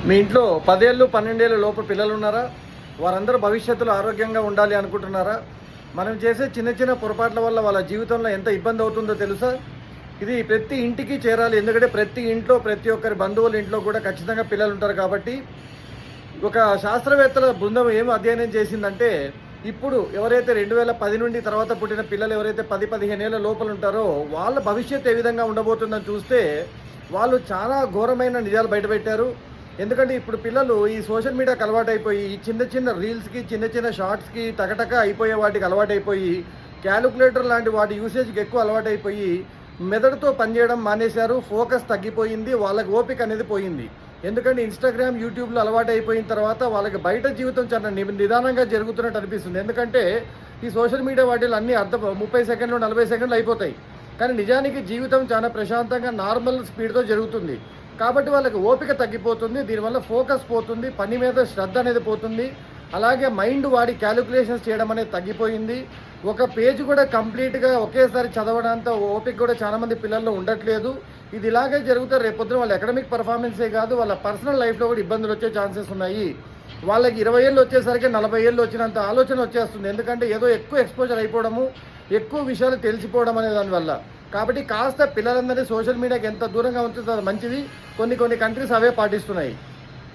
మీ ఇంట్లో 10 ఏళ్ళు 12 ఏళ్ళ లోపు పిల్లలు ఉన్నారా? వారందరూ భవిష్యత్తులో ఆరోగ్యంగా ఉండాలి అనుకుంటున్నారా? మనం చేసే చిన్న చిన్న పొరపాట్ల వల్ల వాళ్ళ జీవితంలో ఎంత ఇబ్బంది అవుతుందో తెలుసా? ఇది ప్రతి ఇంటికి చేరాలి. ఎందుకంటే ప్రతి ఇంట్లో ప్రతి ఒక్కరి బంధువుల ఇంట్లో కూడా ఖచ్చితంగా పిల్లలు ఉంటారు కాబట్టి ఒక శాస్త్రవేత్తల బృందం ఏం అధ్యయనం చేసిందంటే ఇప్పుడు ఎవరైతే 2010 నుండి తర్వాత పుట్టిన పిల్లలు ఎవరైతే 10-15 ఏళ్ళ లోపల ఉంటారో వాళ్ళ భవిష్యత్తు ఏ విధంగా ఉండబోతుందని చూస్తే వాళ్ళు చాలా ఘోరమైన నిజాలు బయటపెట్టారు. ఎందుకంటే ఇప్పుడు పిల్లలు ఈ సోషల్ మీడియాకి అలవాటైపోయి ఈ చిన్న చిన్న రీల్స్కి చిన్న చిన్న షార్ట్స్కి టకటక అయిపోయే వాటికి అలవాటైపోయి క్యాలిక్యులేటర్ లాంటి వాటి యూసేజ్కి ఎక్కువ అలవాటైపోయి మెదడుతో పనిచేయడం మానేశారు. ఫోకస్ తగ్గిపోయింది. వాళ్ళకి ఓపిక అనేది పోయింది. ఎందుకంటే ఇన్స్టాగ్రామ్ యూట్యూబ్లో అలవాటు అయిపోయిన తర్వాత వాళ్ళకి బయట జీవితం చాలా నిదానంగా జరుగుతున్నట్టు అనిపిస్తుంది. ఎందుకంటే ఈ సోషల్ మీడియా వాటిలో అన్నీ 30 సెకండ్లు 40 సెకండ్లు అయిపోతాయి. కానీ నిజానికి జీవితం చాలా ప్రశాంతంగా నార్మల్ స్పీడ్తో జరుగుతుంది. కాబట్టి వాళ్ళకి ఓపిక తగ్గిపోతుంది. దీనివల్ల ఫోకస్ పోతుంది, పని మీద శ్రద్ధ అనేది పోతుంది. అలాగే మైండ్ వాడి క్యాలిక్యులేషన్స్ చేయడం అనేది తగ్గిపోయింది. ఒక పేజ్ కూడా కంప్లీట్గా ఒకేసారి చదవడంత ఓపిక కూడా చాలామంది పిల్లల్లో ఉండట్లేదు. ఇది ఇలాగే జరిగితే రేపొద్దున వాళ్ళ అకాడమిక్ పర్ఫార్మెన్సే కాదు, వాళ్ళ పర్సనల్ లైఫ్లో కూడా ఇబ్బందులు వచ్చే ఛాన్సెస్ ఉన్నాయి. వాళ్ళకి 20 ఏళ్ళు వచ్చేసరికి 40 ఏళ్ళు వచ్చినంత ఆలోచన వచ్చేస్తుంది. ఎందుకంటే ఏదో ఎక్కువ ఎక్స్పోజర్ అయిపోవడము, ఎక్కువ విషయాలు తెలిసిపోవడం అనే దానివల్ల. కాబట్టి కాస్త పిల్లలందరినీ సోషల్ మీడియాకి ఎంత దూరంగా ఉంచుతారో మంచిది. కొన్ని కంట్రీస్ అవే పాటిస్తున్నాయి.